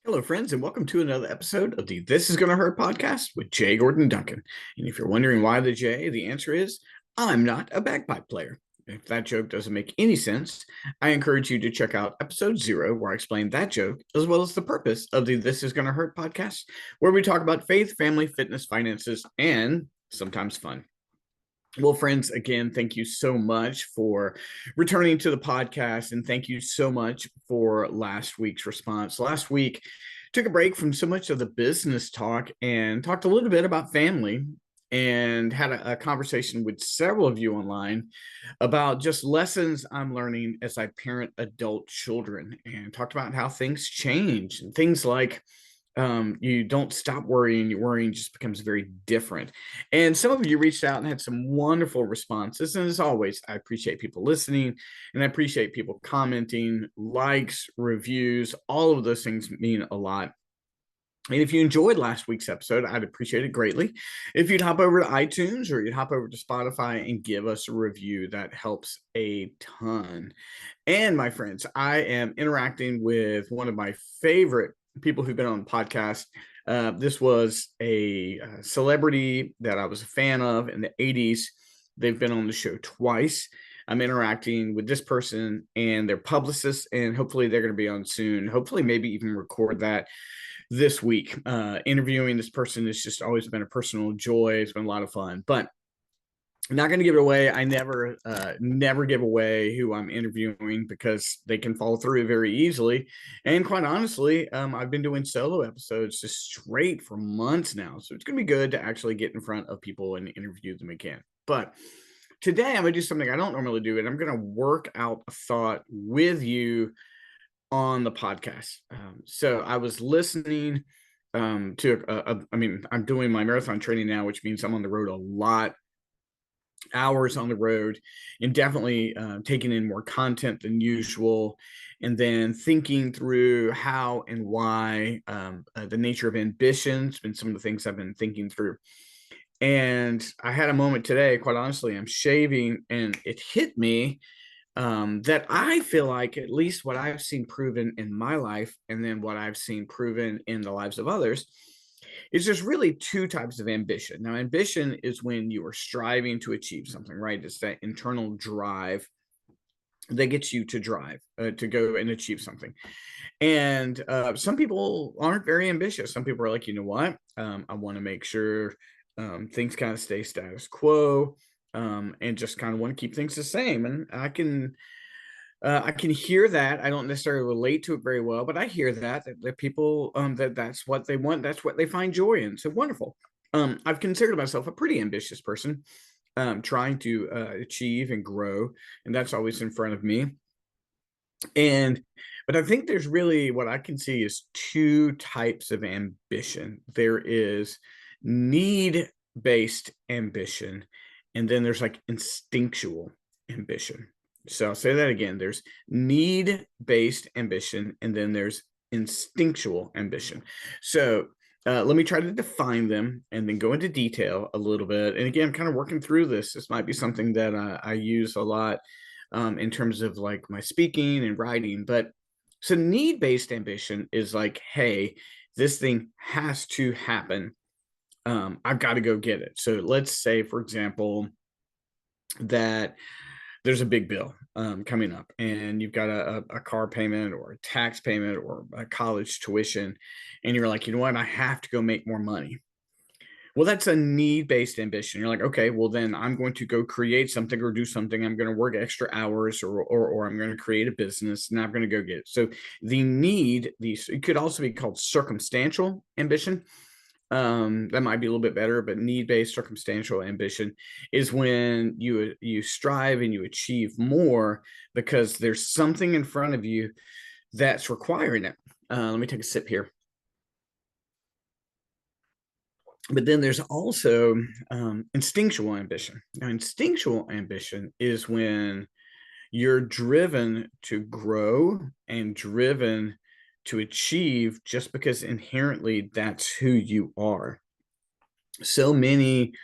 Hello, friends, and welcome to another episode of the This Is Gonna Hurt podcast with Jay Gordon Duncan. And if you're wondering why the J, the answer is I'm not a bagpipe player. If that joke doesn't make any sense, I encourage you to check out episode 0, where I explain that joke, as well as the purpose of the This Is Gonna Hurt podcast, where we talk about faith, family, fitness, finances, and sometimes fun. Well, friends, again, thank you so much for returning to the podcast, and thank you so much for last week's response. Last week, took a break from so much of the business talk and talked a little bit about family and had a conversation with several of you online about just lessons I'm learning as I parent adult children, and talked about how things change and things like you don't stop worrying. Your worrying just becomes very different. And some of you reached out and had some wonderful responses. And as always, I appreciate people listening, and I appreciate people commenting, likes, reviews. All of those things mean a lot. And if you enjoyed last week's episode, I'd appreciate it greatly if you'd hop over to iTunes or you'd hop over to Spotify and give us a review. That helps a ton. And my friends, I am interacting with one of my favorite people who've been on the podcast. This was a celebrity that I was a fan of in the 80s. They've been on the show twice. I'm interacting with this person and their publicist, and hopefully they're going to be on soon. Hopefully, maybe even record that this week. Interviewing this person has just always been a personal joy. It's been a lot of fun, but I'm not going to give it away. I never give away who I'm interviewing because they can fall through very easily. And quite honestly, I've been doing solo episodes just straight for months now. So it's going to be good to actually get in front of people and interview them again. But today I'm going to do something I don't normally do, and I'm going to work out a thought with you on the podcast. So I was listening I'm doing my marathon training now, which means I'm on the road a lot, hours on the road, and definitely taking in more content than usual, and then thinking through how and why, the nature of ambition has been some of the things I've been thinking through. And I had a moment today, quite honestly. I'm shaving and it hit me that I feel like, at least what I've seen proven in my life, and then what I've seen proven in the lives of others, is there's really two types of ambition. Now, ambition is when you are striving to achieve something, right? It's that internal drive that gets you to drive, to go and achieve something. And some people aren't very ambitious. Some people are like, you know what? I want to make sure things kind of stay status quo, and just kind of want to keep things the same. And I can hear that. I don't necessarily relate to it very well, but I hear that people, that's what they want. That's what they find joy in. So wonderful. I've considered myself a pretty ambitious person, trying to achieve and grow, and that's always in front of me. And but I think there's really, what I can see is two types of ambition. There is need-based ambition, and then there's like instinctual ambition. So I'll say that again. There's need-based ambition, and then there's instinctual ambition. So let me try to define them and then go into detail a little bit. And again, I'm kind of working through this. This might be something that I use a lot in terms of like my speaking and writing. But so need-based ambition is like, hey, this thing has to happen. I've got to go get it. So let's say, for example, that there's a big bill coming up, and you've got a car payment or a tax payment or a college tuition, and you're like, you know what, I have to go make more money. Well, that's a need-based ambition. You're like, okay, well then I'm going to go create something or do something. I'm going to work extra hours, or I'm going to create a business, and I'm going to go get it. So the need, these, it could also be called circumstantial ambition. That might be a little bit better, but need-based circumstantial ambition is when you strive and you achieve more because there's something in front of you that's requiring it. Let me take a sip here. But then there's also instinctual ambition. Now, instinctual ambition is when you're driven to grow and driven to achieve just because inherently that's who you are. So many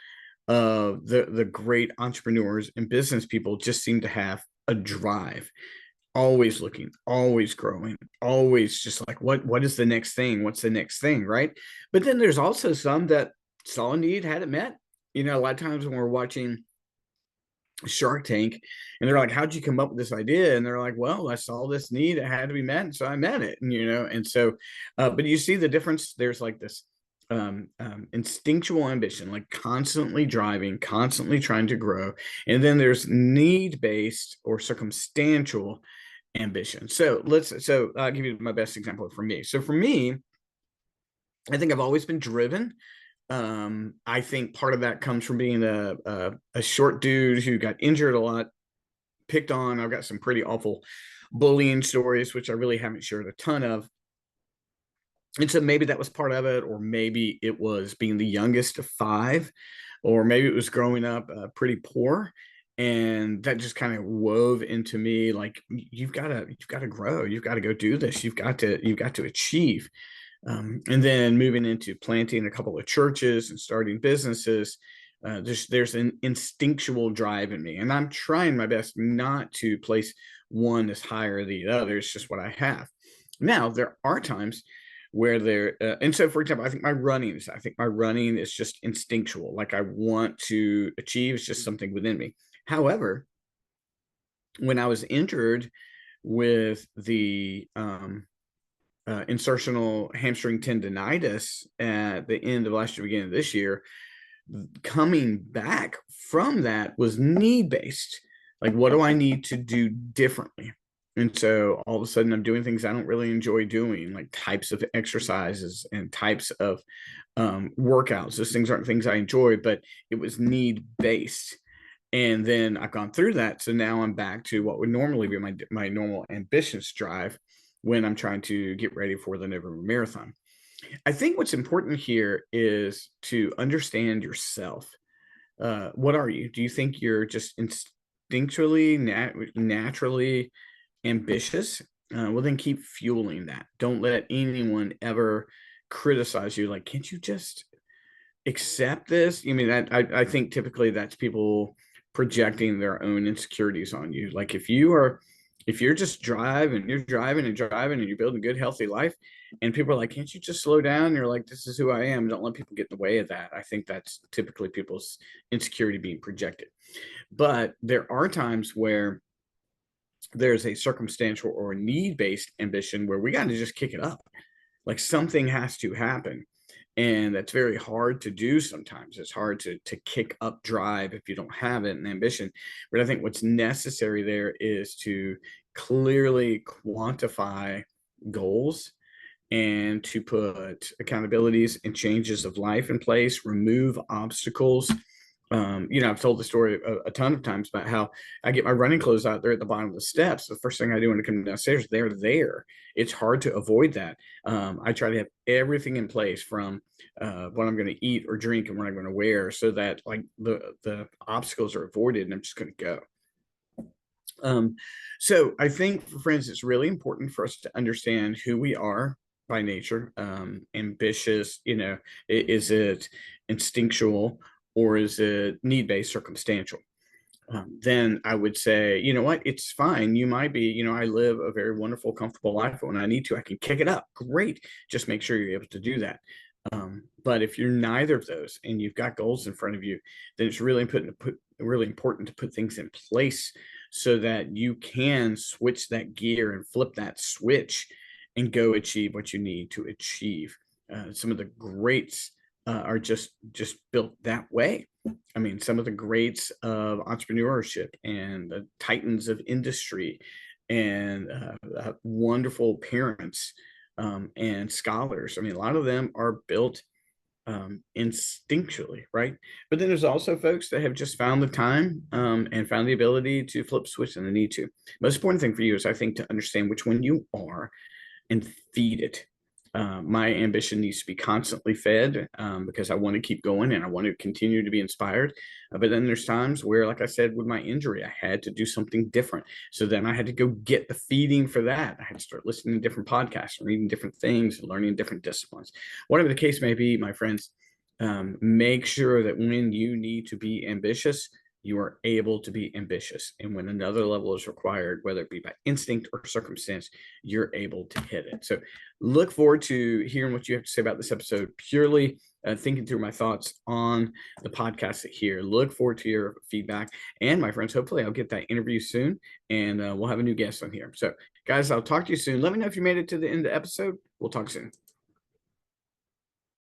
of the great entrepreneurs and business people just seem to have a drive. always looking, always growing, always just like, what is the next thing? What's the next thing, right? But then there's also some that saw a need, had it met. You know, a lot of times when we're watching Shark Tank and they're like, how'd you come up with this idea? And they're like, well, I saw this need, it had to be met, and so I met it. And and so but you see the difference. There's like this instinctual ambition, like constantly driving, constantly trying to grow, and then there's need-based or circumstantial ambition. So I'll give you my best example for me. So for me, I think I've always been driven. I think part of that comes from being a short dude who got injured a lot, picked on. I've got some pretty awful bullying stories, which I really haven't shared a ton of. And so maybe that was part of it, or maybe it was being the youngest of five, or maybe it was growing up pretty poor. And that just kind of wove into me, like, you've got to grow, you've got to go do this, you've got to achieve. And then moving into planting a couple of churches and starting businesses, there's an instinctual drive in me, and I'm trying my best not to place one as higher than the other. It's just what I have. Now there are times where and so for example, I think my running is just instinctual. Like, I want to achieve, it's just something within me. However, when I was injured with the insertional hamstring tendonitis at the end of last year, beginning of this year, coming back from that was need based. Like, what do I need to do differently? And so all of a sudden I'm doing things I don't really enjoy doing, like types of exercises and types of workouts. Those things aren't things I enjoy, but it was need based. And then I've gone through that. So now I'm back to what would normally be my normal ambitious drive when I'm trying to get ready for the November marathon. I think what's important here is to understand yourself. What are you? Do you think you're just instinctually, naturally ambitious? Well, then keep fueling that. Don't let anyone ever criticize you. Like, can't you just accept this? I mean, I think typically that's people projecting their own insecurities on you. Like, if you're just you're driving and driving and you're building a good, healthy life, and people are like, can't you just slow down? And you're like, this is who I am. Don't let people get in the way of that. I think that's typically people's insecurity being projected. But there are times where there's a circumstantial or need-based ambition where we got to just kick it up. Like, something has to happen. And that's very hard to do sometimes. It's hard to kick up drive if you don't have it, and ambition. But I think what's necessary there is to clearly quantify goals and to put accountabilities and changes of life in place, remove obstacles. I've told the story a ton of times about how I get my running clothes out there at the bottom of the steps. The first thing I do when I come downstairs, they're there. It's hard to avoid that. I try to have everything in place, from what I'm going to eat or drink and what I'm going to wear, so that like the obstacles are avoided and I'm just going to go. So I think, for friends, it's really important for us to understand who we are by nature. Ambitious, is it instinctual, or is it need-based, circumstantial? Then I would say, you know what, it's fine. You might be, I live a very wonderful, comfortable life. When I need to, I can kick it up. Great. Just make sure you're able to do that. But if you're neither of those and you've got goals in front of you, then it's really important to put things in place so that you can switch that gear and flip that switch and go achieve what you need to achieve. Some of the greats are just built that way. I mean, some of the greats of entrepreneurship and the titans of industry and wonderful parents and scholars. I mean, a lot of them are built instinctually, right? But then there's also folks that have just found the time and found the ability to flip switch when they need to. Most important thing for you is, I think, to understand which one you are and feed it. My ambition needs to be constantly fed because I want to keep going and I want to continue to be inspired. But then there's times where, like I said, with my injury, I had to do something different. So then I had to go get the feeding for that. I had to start listening to different podcasts, reading different things, learning different disciplines. Whatever the case may be, my friends, make sure that when you need to be ambitious, you are able to be ambitious. And when another level is required, whether it be by instinct or circumstance, you're able to hit it. So look forward to hearing what you have to say about this episode. Purely thinking through my thoughts on the podcast here. Look forward to your feedback. And my friends, hopefully I'll get that interview soon and we'll have a new guest on here. So guys, I'll talk to you soon. Let me know if you made it to the end of the episode. We'll talk soon.